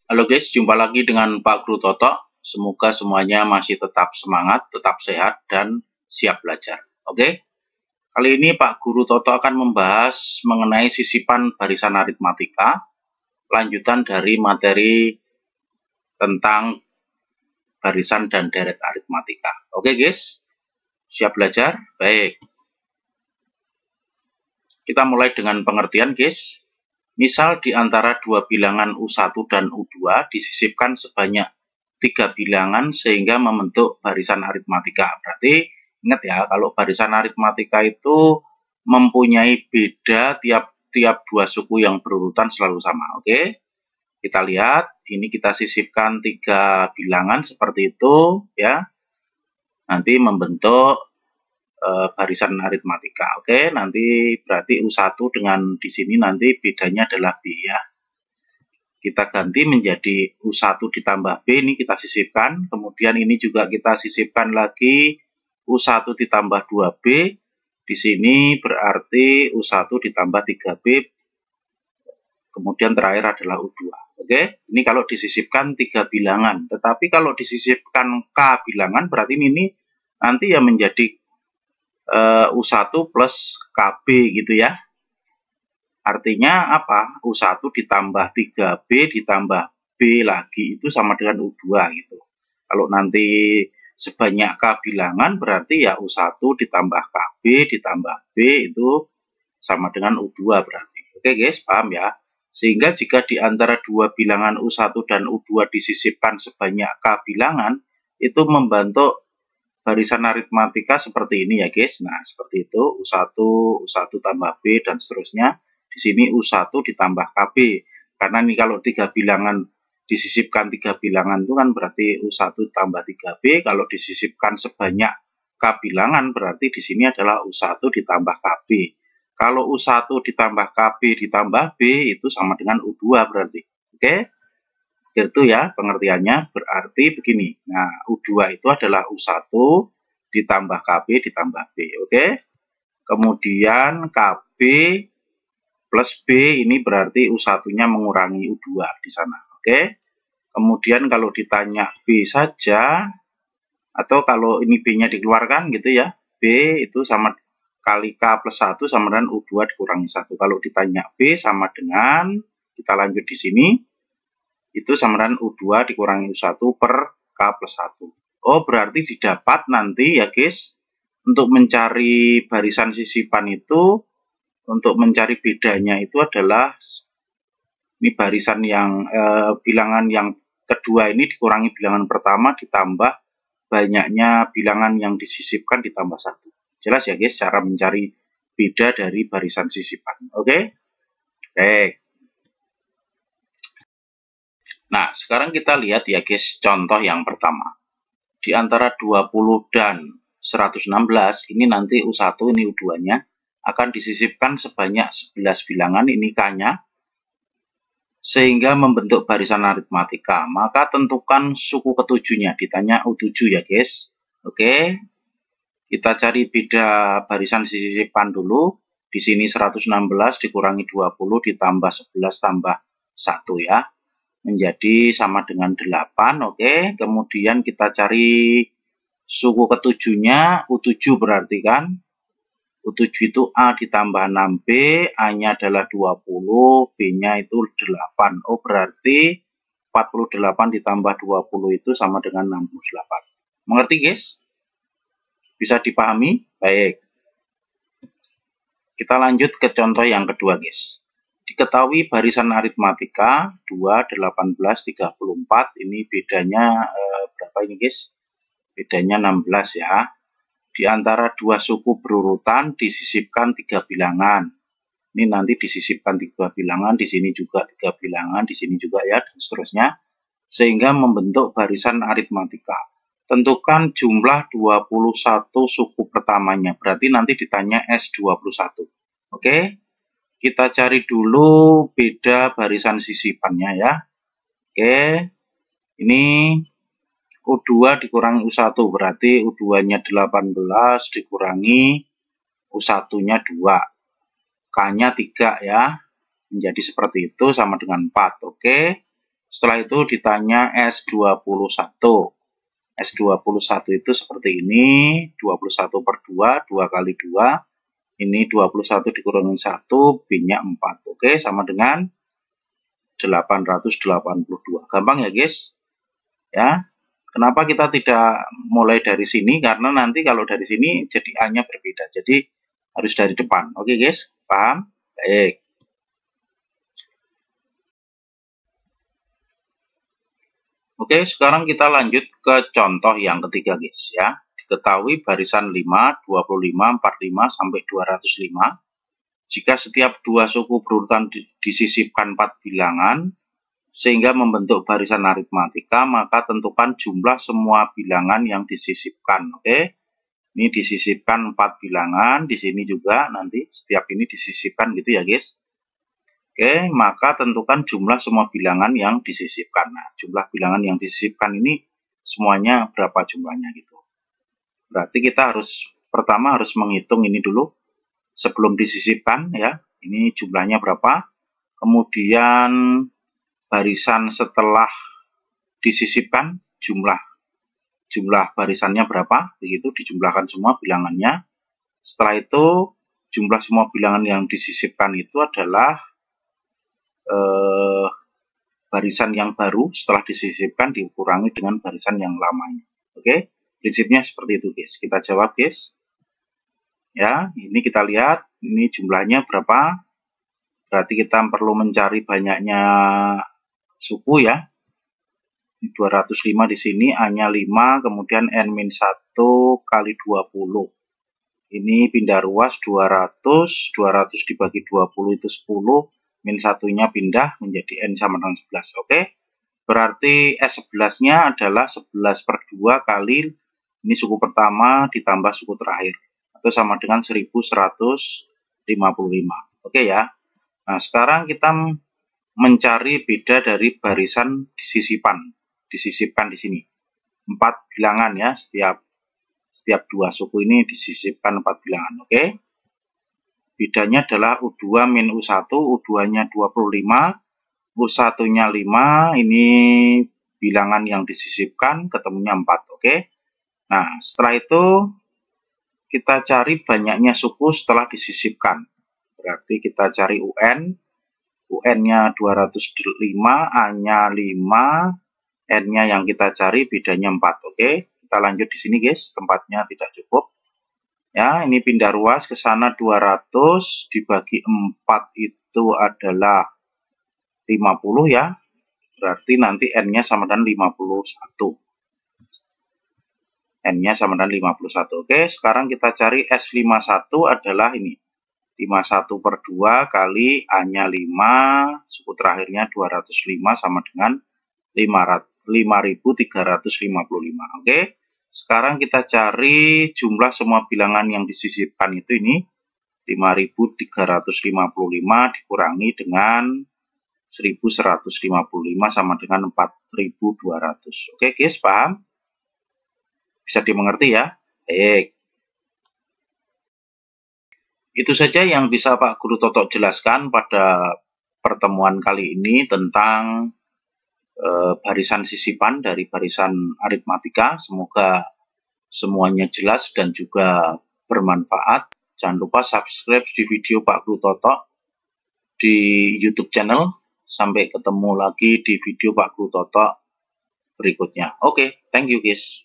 Halo guys, jumpa lagi dengan Pak Guru Toto. Semoga semuanya masih tetap semangat, tetap sehat, dan siap belajar. Oke, kali ini Pak Guru Toto akan membahas mengenai sisipan barisan aritmatika, lanjutan dari materi tentang barisan dan deret aritmatika. Oke guys, siap belajar? Baik. Kita mulai dengan pengertian guys. Misal di antara dua bilangan U1 dan U2 disisipkan sebanyak 3 bilangan sehingga membentuk barisan aritmatika. Berarti ingat ya, kalau barisan aritmatika itu mempunyai beda tiap dua suku yang berurutan selalu sama. Oke, kita lihat, ini kita sisipkan 3 bilangan seperti itu ya. Nanti membentuk barisan aritmatika. Oke, nanti berarti U1 dengan di sini nanti bedanya adalah B ya. Kita ganti menjadi U1 ditambah B, ini kita sisipkan. Kemudian ini juga kita sisipkan lagi U1 ditambah 2B. Di sini berarti U1 ditambah 3B. Kemudian terakhir adalah U2. Oke, ini kalau disisipkan 3 bilangan. Tetapi kalau disisipkan K bilangan berarti ini nanti ya menjadi U1 plus KB gitu ya. Artinya apa? U1 ditambah 3B ditambah B lagi itu sama dengan U2 gitu. Kalau nanti sebanyak K bilangan berarti ya U1 ditambah KB ditambah B itu sama dengan U2 berarti. Oke guys, paham ya? Sehingga jika di antara dua bilangan U1 dan U2 disisipkan sebanyak K bilangan, itu membentuk barisan aritmatika seperti ini ya guys. Nah, seperti itu U1 tambah B dan seterusnya. Di sini U1 ditambah KB. Karena ini kalau 3 bilangan disisipkan 3 bilangan itu kan berarti U1 tambah 3B. Kalau disisipkan sebanyak K bilangan berarti di sini adalah U1 ditambah KB. Kalau U1 ditambah KB ditambah B itu sama dengan U2 berarti. Oke? Itu ya pengertiannya, berarti begini. Nah, U2 itu adalah U1 ditambah KB ditambah B. Oke? Kemudian KB plus B ini berarti U1-nya mengurangi U2 di sana. Oke? Kemudian kalau ditanya B saja, atau kalau ini B-nya dikeluarkan gitu ya, B itu sama kali K plus 1 sama dengan U2 dikurangi 1. Kalau ditanya B sama dengan, kita lanjut di sini, itu sama dengan U2 dikurangi U1 per K plus 1. Oh, berarti didapat nanti ya guys, untuk mencari barisan sisipan itu, untuk mencari bedanya itu adalah, ini barisan yang, bilangan yang kedua ini dikurangi bilangan pertama ditambah banyaknya bilangan yang disisipkan ditambah 1. Jelas ya guys, cara mencari beda dari barisan sisipan. Oke? Baik. Nah, sekarang kita lihat ya guys, contoh yang pertama. Di antara 20 dan 116, ini nanti U1, ini U2-nya, akan disisipkan sebanyak 11 bilangan, ini K-nya, sehingga membentuk barisan aritmatika. Maka tentukan suku ketujuhnya, ditanya U7 ya guys. Oke, kita cari beda barisan sisipan dulu. Di sini 116 dikurangi 20 ditambah 11 tambah 1 ya. Menjadi sama dengan 8, oke. Kemudian kita cari suku ketujuhnya, U7 berarti kan. U7 itu A ditambah 6B, A-nya adalah 20, B-nya itu 8. Oh, berarti 48 ditambah 20 itu sama dengan 68. Mengerti guys? Bisa dipahami? Baik. Kita lanjut ke contoh yang kedua guys. Diketahui barisan aritmatika 2, 18, 34, ini bedanya berapa ini guys? Bedanya 16 ya. Di antara dua suku berurutan disisipkan 3 bilangan. Ini nanti disisipkan 3 bilangan, di sini juga 3 bilangan, di sini juga ya, dan seterusnya. Sehingga membentuk barisan aritmatika. Tentukan jumlah 21 suku pertamanya, berarti nanti ditanya S21. Oke? Kita cari dulu beda barisan sisipannya ya. Oke, ini U2 dikurangi U1, berarti U2-nya 18 dikurangi U1-nya 2. K-nya 3 ya. Menjadi seperti itu sama dengan 4. Oke. Setelah itu ditanya S21. S21 itu seperti ini, 21 per 2, 2 kali 2, ini 21 dikurangi 1, B-nya 4. Oke, sama dengan 882. Gampang ya guys? Ya. Kenapa kita tidak mulai dari sini? Karena nanti kalau dari sini jadi A-nya berbeda. Jadi harus dari depan. Oke guys, paham? Baik. Oke, sekarang kita lanjut ke contoh yang ketiga guys ya. Diketahui barisan 5, 25, 45 sampai 205. Jika setiap dua suku berurutan disisipkan 4 bilangan sehingga membentuk barisan aritmatika, maka tentukan jumlah semua bilangan yang disisipkan. Oke. Ini disisipkan 4 bilangan, di sini juga nanti setiap ini disisipkan gitu ya guys. Oke, maka tentukan jumlah semua bilangan yang disisipkan. Nah, jumlah bilangan yang disisipkan ini semuanya berapa jumlahnya gitu. Berarti kita pertama harus menghitung ini dulu sebelum disisipkan ya. Ini jumlahnya berapa. Kemudian barisan setelah disisipkan jumlah barisannya berapa, begitu dijumlahkan semua bilangannya. Setelah itu jumlah semua bilangan yang disisipkan itu adalah barisan yang baru setelah disisipkan dikurangi dengan barisan yang lamanya. Oke, prinsipnya seperti itu guys. Kita jawab guys. Ya, ini kita lihat ini jumlahnya berapa. Berarti kita perlu mencari banyaknya suku ya. 205 di sini, A-nya 5, kemudian N-1 kali 20. Ini pindah ruas 200 dibagi 20 itu 10, min satunya pindah menjadi N sama dengan 11. Oke, berarti S11-nya adalah 11 per 2 kali ini suku pertama ditambah suku terakhir, atau sama dengan 1155. Oke ya. Nah, sekarang kita mencari beda dari barisan disisipkan di sini. 4 bilangan ya, setiap dua suku ini disisipkan 4 bilangan. Oke. Bedanya adalah U2 min U1, U2-nya 25, U1-nya 5, ini bilangan yang disisipkan, ketemunya 4, oke. Nah, setelah itu kita cari banyaknya suku setelah disisipkan. Berarti kita cari UN, UN-nya 205, A-nya 5, N-nya yang kita cari bedanya 4, oke. Kita lanjut di sini guys, tempatnya tidak cukup. Ya, ini pindah ruas ke sana 200 dibagi 4 itu adalah 50 ya. Berarti nanti N-nya sama dengan 51. N-nya sama dengan 51. Oke, sekarang kita cari S51 adalah ini. 51 per 2 kali A-nya 5, suku terakhirnya 205 sama dengan 5.355. Oke. Sekarang kita cari jumlah semua bilangan yang disisipkan itu ini 5.355 dikurangi dengan 1.155 sama dengan 4.200. Oke guys, paham? Bisa dimengerti ya? Baik. Itu saja yang bisa Pak Guru Toto jelaskan pada pertemuan kali ini tentang barisan sisipan dari barisan aritmatika. Semoga semuanya jelas dan juga bermanfaat. Jangan lupa subscribe di video Pak Guru Toto di YouTube channel. Sampai ketemu lagi di video Pak Guru Toto berikutnya. Oke, thank you guys.